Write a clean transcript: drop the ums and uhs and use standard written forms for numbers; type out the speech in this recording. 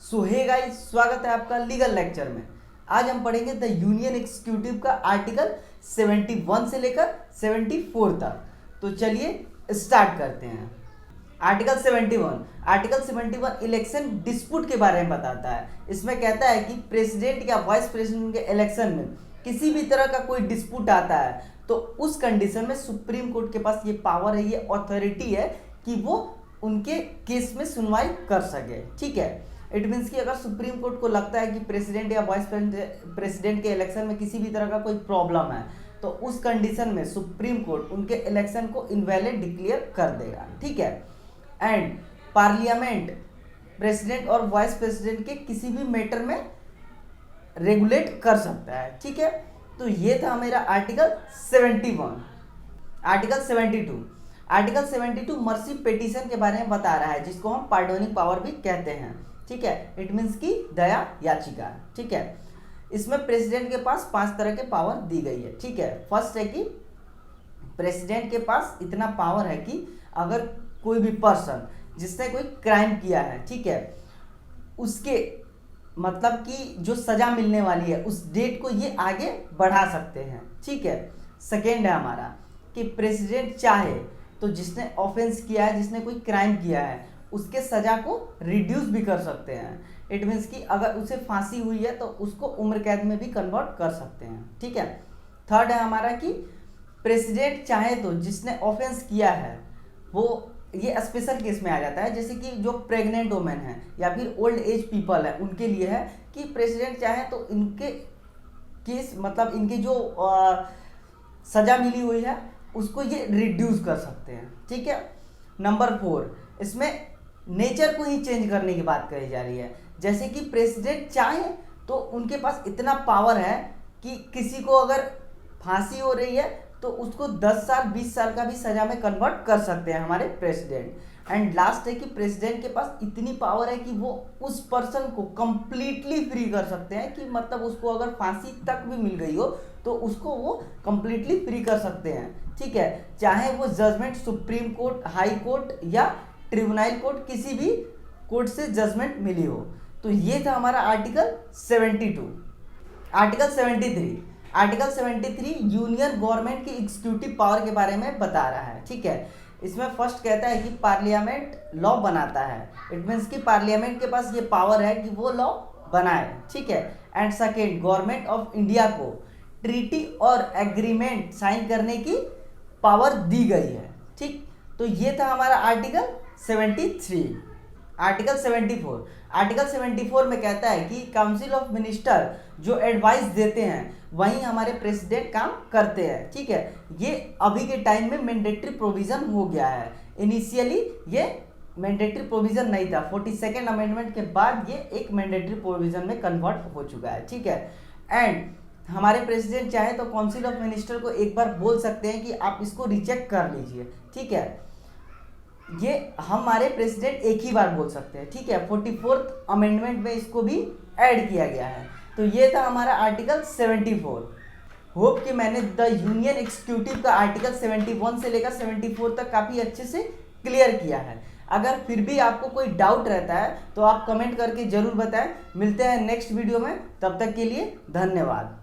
सो hey guys, स्वागत है आपका लीगल लेक्चर में। आज हम पढ़ेंगे द यूनियन एग्जीक्यूटिव का आर्टिकल 71 से लेकर 74 तक। तो चलिए स्टार्ट करते हैं। आर्टिकल 71 इलेक्शन डिस्प्यूट के बारे में बताता है। इसमें कहता है कि प्रेसिडेंट या वाइस प्रेसिडेंट के इलेक्शन में किसी भी तरह का कोई डिस्प्यूट आता है तो उस कंडीशन में सुप्रीम कोर्ट के पास ये पावर है, ये अथॉरिटी है कि वो उनके केस में सुनवाई कर सके। ठीक है, इट मीन्स कि अगर सुप्रीम कोर्ट को लगता है कि प्रेसिडेंट या वाइस प्रेसिडेंट के इलेक्शन में किसी भी तरह का कोई प्रॉब्लम है तो उस कंडीशन में सुप्रीम कोर्ट उनके इलेक्शन को इनवैलिड डिक्लेयर कर देगा। ठीक है, एंड पार्लियामेंट प्रेसिडेंट और वाइस प्रेसिडेंट के किसी भी मैटर में रेगुलेट कर सकता है। ठीक है, तो ये था मेरा आर्टिकल 71। आर्टिकल 72 मर्सी पिटीशन के बारे में बता रहा है, जिसको हम पार्डोनिंग पावर भी कहते हैं। ठीक है, इट मीन्स की दया याचिका। ठीक है, इसमें प्रेसिडेंट के पास 5 तरह के पावर दी गई है। ठीक है, फर्स्ट है कि प्रेसिडेंट के पास इतना पावर है कि अगर कोई भी पर्सन जिसने कोई क्राइम किया है, ठीक है, उसके मतलब कि जो सजा मिलने वाली है उस डेट को ये आगे बढ़ा सकते हैं। ठीक है, सेकेंड है हमारा कि प्रेसिडेंट चाहे तो जिसने ऑफेंस किया है, जिसने कोई क्राइम किया है, उसके सजा को रिड्यूस भी कर सकते हैं। इट मीन्स कि अगर उसे फांसी हुई है तो उसको उम्र कैद में भी कन्वर्ट कर सकते हैं। ठीक है, थर्ड है हमारा कि प्रेसिडेंट चाहे तो जिसने ऑफेंस किया है वो, ये स्पेशल केस में आ जाता है, जैसे कि जो प्रेग्नेंट वुमेन है या फिर ओल्ड एज पीपल है, उनके लिए है कि प्रेसिडेंट चाहे तो इनके केस मतलब इनकी जो सजा मिली हुई है उसको ये रिड्यूस कर सकते हैं। ठीक है, नंबर 4, इसमें नेचर को ही चेंज करने की बात कही जा रही है। जैसे कि प्रेसिडेंट चाहे तो उनके पास इतना पावर है कि किसी को अगर फांसी हो रही है तो उसको 10 साल 20 साल का भी सजा में कन्वर्ट कर सकते हैं हमारे प्रेसिडेंट। एंड लास्ट है कि प्रेसिडेंट के पास इतनी पावर है कि वो उस पर्सन को कंप्लीटली फ्री कर सकते हैं, कि मतलब उसको अगर फांसी तक भी मिल गई हो तो उसको वो कंप्लीटली फ्री कर सकते हैं। ठीक है, चाहे वो judgment supreme court, high court या ट्रिब्यूनल कोर्ट, किसी भी कोर्ट से जजमेंट मिली हो। तो ये था हमारा आर्टिकल 72। आर्टिकल 73 यूनियन गवर्नमेंट की एग्जीक्यूटिव पावर के बारे में बता रहा है। ठीक है, इसमें फर्स्ट कहता है कि पार्लियामेंट लॉ बनाता है। इट मीन्स कि पार्लियामेंट के पास ये पावर है कि वो लॉ बनाए। ठीक है, and second, government of India को ट्रीटी और एग्रीमेंट साइन करने की पावर दी गई है। ठीक, तो ये था हमारा आर्टिकल 73। आर्टिकल 74 में कहता है कि काउंसिल ऑफ मिनिस्टर जो एडवाइस देते हैं वहीं हमारे प्रेसिडेंट काम करते हैं। ठीक है, ये अभी के टाइम में मैंडेटरी प्रोविजन हो गया है। इनिशियली ये मैंडेटरी प्रोविजन नहीं था, 42nd अमेंडमेंट के बाद ये एक मैंडेटरी प्रोविजन में कन्वर्ट हो चुका है। ठीक है, एंड हमारे प्रेसिडेंट चाहे तो काउंसिल ऑफ मिनिस्टर को एक बार बोल सकते हैं कि आप इसको रिचेक कर लीजिए। ठीक है, ये हमारे प्रेसिडेंट एक ही बार बोल सकते हैं। ठीक है, 44th अमेंडमेंट में इसको भी ऐड किया गया है। तो ये था हमारा आर्टिकल 74। होप कि मैंने द यूनियन एग्जीक्यूटिव का आर्टिकल 71 से लेकर 74 तक काफ़ी अच्छे से क्लियर किया है। अगर फिर भी आपको कोई डाउट रहता है तो आप कमेंट करके ज़रूर बताएं। मिलते हैं नेक्स्ट वीडियो में, तब तक के लिए धन्यवाद।